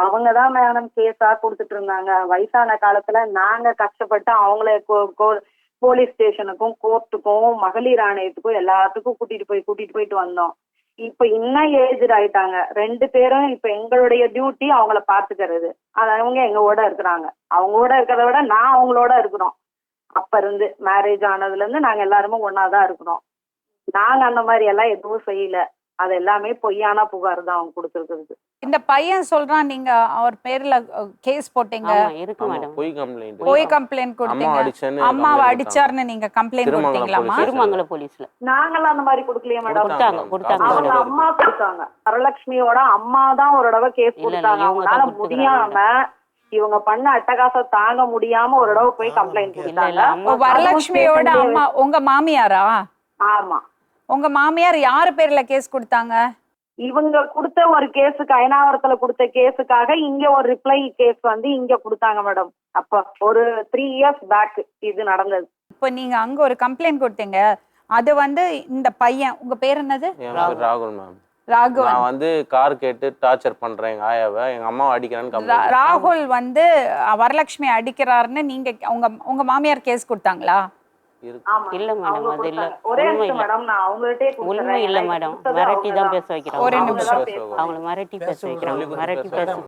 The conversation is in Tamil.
அவங்கதான் மேடம் கேஸா கொடுத்துட்டு இருந்தாங்க. வயசான காலத்துல நாங்க கஷ்டப்பட்டு அவங்கள போலீஸ் ஸ்டேஷனுக்கும் கோர்ட்டுக்கும் மகளிர் ஆணையத்துக்கும் எல்லாத்துக்கும் கூட்டிட்டு போயிட்டு வந்தோம். இப்ப இன்னும் ஏஜ்டு ஆயிட்டாங்க 2 பேரும். இப்ப எங்களுடைய டியூட்டி அவங்கள பாத்துக்கிறது. அவங்க எங்களோட இருக்கிறாங்க. அவங்களோட இருக்கிறத விட நான் அவங்களோட இருக்கிறோம். அப்ப இருந்து மேரேஜ் ஆனதுல இருந்து நாங்க எல்லாருமே ஒன்னாதான் இருக்கிறோம். நாங்க அந்த மாதிரி எல்லாம் எதுவும் செய்யல. அது எல்லாமே பொய்யான புகார் தான் அவங்க கொடுத்துருக்கிறது. இந்த பையன் சொல்றான் நீங்க அவர் பேர்ல கேஸ் போட்டீங்க. இருக்கு மேடம். போய் கம்ப்ளைண்ட் கொடுத்தீங்க. அம்மாவை அடிச்சாருன்னு நீங்க கம்ப்ளைண்ட் கொடுத்தீங்களாமா? திருமங்கல போலீஸ்ல. நாங்களாம் அந்த மாதிரி கொடுக்கலையே மேடம். கொடுத்தாங்க. அவங்க அம்மா கொடுத்தாங்க. வரலட்சுமியோட அம்மா தான் ஒரு தடவை கேஸ் கொடுத்தாங்க. அவங்களால முடியாம இவங்க பண்ண அட்டகாசம் தாங்க முடியாம ஒரு தடவை போய் கம்ப்ளைண்ட் கொடுத்தாங்க. வரலட்சுமியோட அம்மா உங்க மாமியாரா? ஆமா. உங்க மாமியார் யாரு பேர்ல கேஸ் கொடுத்தாங்க? இவங்க கொடுத்த ஒரு கேஸுக்கு அயனாவரத்துல கொடுத்த கேஸுக்காக இங்க ஒரு ரிப்ளை கேஸ் வந்து இங்க கொடுத்தாங்க மேடம். அப்ப ஒரு 3 இயர்ஸ் பேக் இது நடந்தது. இப்ப நீங்க அங்க ஒரு கம்ப்ளைண்ட் கொடுத்தீங்க. அது வந்து இந்த பையன் உங்க பேர் என்னது? ராகுல் மேம். ராகுல். நான் வந்து கார் கேட்டு டார்ச்சர் பண்றேன் எங்க ஆயாவை, எங்க அம்மாவை அடிக்கிறேன்னு கம்ப்ளைண்ட். ராகுல் வந்து வரலட்சுமி அடிக்கிறாருன்னு நீங்க உங்க மாமியார் கேஸ் கொடுத்தாங்களா? இல்ல மேடம், அது இல்ல. ஒரே நிமிஷம் மேடம், நான் அவங்கள்ட்டே உண்மை இல்ல மேடம். மிரட்டி தான் பேச வைக்கிறாங்க. ஒரே நிமிஷம். அவங்கள மிரட்டி பேச வைக்கிறாங்க. மிரட்டி பேச